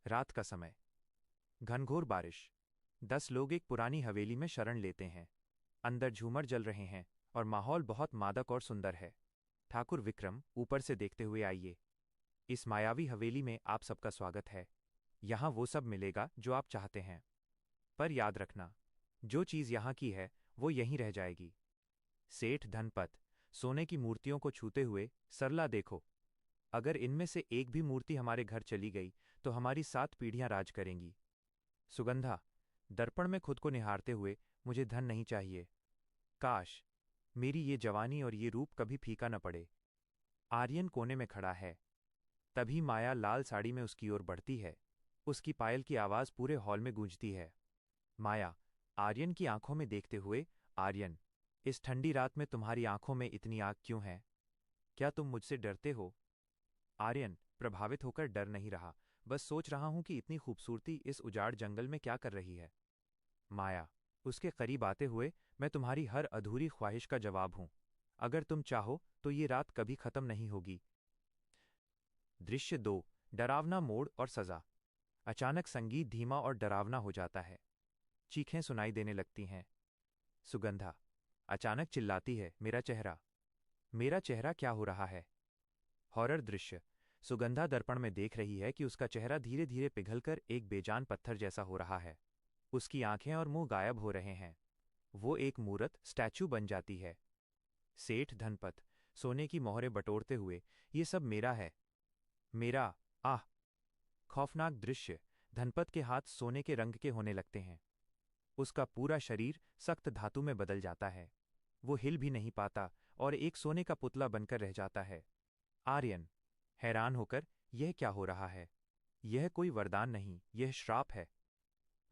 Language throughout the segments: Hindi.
रात का समय। घनघोर बारिश। 10 लोग एक पुरानी हवेली में शरण लेते हैं। अंदर झूमर जल रहे हैं और माहौल बहुत मादक और सुंदर है। ठाकुर विक्रम, ऊपर से देखते हुए आइए। इस मायावी हवेली में आप सबका स्वागत है। यहाँ वो सब मिलेगा जो आप चाहते हैं। पर याद रखना, जो चीज़ यहाँ की है वो यहीं रह जाएगी। सेठ धनपत, सोने की मूर्तियों को छूते हुए, सरला देखो। अगर इनमें से एक भी मूर्ति हमारे घर चली गई तो हमारी 7 पीढ़ियां राज करेंगी। सुगंधा, दर्पण में खुद को निहारते हुए, मुझे धन नहीं चाहिए। काश मेरी ये जवानी और ये रूप कभी फीका न पड़े। आर्यन कोने में खड़ा है। तभी माया लाल साड़ी में उसकी ओर बढ़ती है। उसकी पायल की आवाज पूरे हॉल में गूंजती है। माया, आर्यन की आंखों में देखते हुए, आर्यन, इस ठंडी रात में तुम्हारी आंखों में इतनी आग क्यों है? क्या तुम मुझसे डरते हो? आर्यन प्रभावित होकर डर नहीं रहा, बस सोच रहा हूं कि इतनी खूबसूरती इस उजाड़ जंगल में क्या कर रही है। माया, उसके करीब आते हुए, मैं तुम्हारी हर अधूरी ख्वाहिश का जवाब हूं। अगर तुम चाहो तो ये रात कभी खत्म नहीं होगी। दृश्य 2। डरावना मोड़ और सजा। अचानक संगीत धीमा और डरावना हो जाता है। चीखें सुनाई देने लगती हैं। सुगंधा अचानक चिल्लाती है, मेरा चेहरा, मेरा चेहरा क्या हो रहा है? हॉरर दृश्य। सुगंधा दर्पण में देख रही है कि उसका चेहरा धीरे धीरे पिघलकर एक बेजान पत्थर जैसा हो रहा है। उसकी आंखें और मुंह गायब हो रहे हैं। वो एक मूर्त स्टैचू बन जाती है। सेठ धनपत, सोने की मोहरें बटोरते हुए, ये सब मेरा है, मेरा। आह! खौफनाक दृश्य। धनपत के हाथ सोने के रंग के होने लगते हैं। उसका पूरा शरीर सख्त धातु में बदल जाता है। वो हिल भी नहीं पाता और एक सोने का पुतला बनकर रह जाता है। आर्यन हैरान होकर, यह क्या हो रहा है? यह कोई वरदान नहीं, यह श्राप है।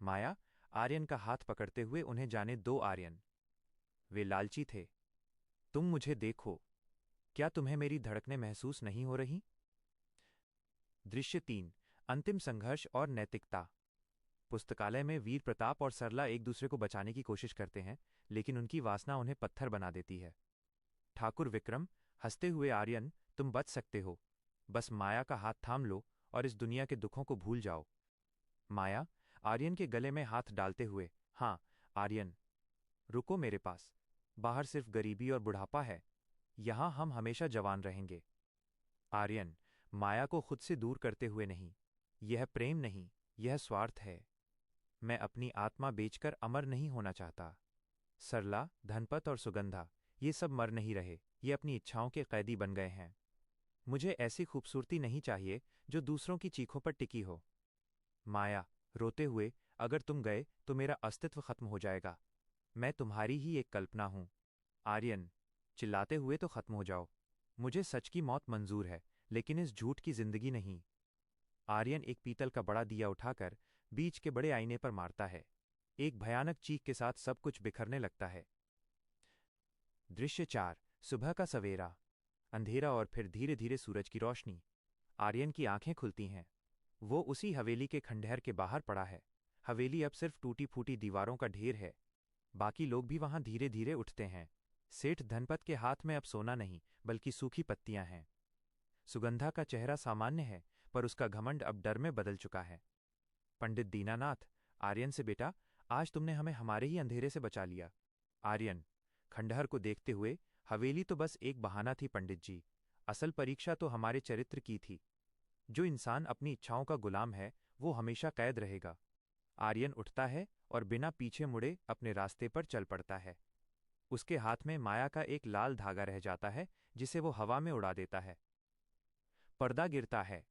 माया आर्यन का हाथ पकड़ते हुए उन्हें जाने दो। आर्यन, वे लालची थे। तुम मुझे देखो, क्या तुम्हें मेरी धड़कनें महसूस नहीं हो रही? दृश्य 3। अंतिम संघर्ष और नैतिकता। पुस्तकालय में वीर प्रताप और सरला एक दूसरे को बचाने की कोशिश करते हैं, लेकिन उनकी वासना उन्हें पत्थर बना देती है। ठाकुर विक्रम, हंसते हुए, आर्यन, तुम बच सकते हो। बस माया का हाथ थाम लो और इस दुनिया के दुखों को भूल जाओ। माया आर्यन के गले में हाथ डालते हुए, हाँ आर्यन, रुको मेरे पास। बाहर सिर्फ गरीबी और बुढ़ापा है, यहां हम हमेशा जवान रहेंगे। आर्यन माया को खुद से दूर करते हुए, नहीं, यह प्रेम नहीं, यह स्वार्थ है। मैं अपनी आत्मा बेचकर अमर नहीं होना चाहता। सरला, धनपत और सुगंधा, ये सब मर नहीं रहे, ये अपनी इच्छाओं के कैदी बन गए हैं। मुझे ऐसी खूबसूरती नहीं चाहिए जो दूसरों की चीखों पर टिकी हो। माया रोते हुए, अगर तुम गए तो मेरा अस्तित्व खत्म हो जाएगा। मैं तुम्हारी ही एक कल्पना हूं। आर्यन चिल्लाते हुए, तो खत्म हो जाओ। मुझे सच की मौत मंजूर है, लेकिन इस झूठ की जिंदगी नहीं। आर्यन एक पीतल का बड़ा दिया उठाकर बीच के बड़े आईने पर मारता है। एक भयानक चीख के साथ सब कुछ बिखरने लगता है। दृश्य 4। सुबह का सवेरा। अंधेरा और फिर धीरे धीरे सूरज की रोशनी। आर्यन की आंखें खुलती हैं। वो उसी हवेली के खंडहर के बाहर पड़ा है। हवेली अब सिर्फ टूटी फूटी दीवारों का ढेर है। बाकी लोग भी वहां धीरे धीरे उठते हैं। सेठ धनपत के हाथ में अब सोना नहीं, बल्कि सूखी पत्तियां हैं। सुगंधा का चेहरा सामान्य है, पर उसका घमंड अब डर में बदल चुका है। पंडित दीनानाथ, आर्यन से, बेटा, आज तुमने हमें हमारे ही अंधेरे से बचा लिया। आर्यन खंडहर को देखते हुए, हवेली तो बस एक बहाना थी पंडित जी। असल परीक्षा तो हमारे चरित्र की थी। जो इंसान अपनी इच्छाओं का गुलाम है, वो हमेशा कैद रहेगा। आर्यन उठता है और बिना पीछे मुड़े अपने रास्ते पर चल पड़ता है। उसके हाथ में माया का एक लाल धागा रह जाता है, जिसे वो हवा में उड़ा देता है। पर्दा गिरता है।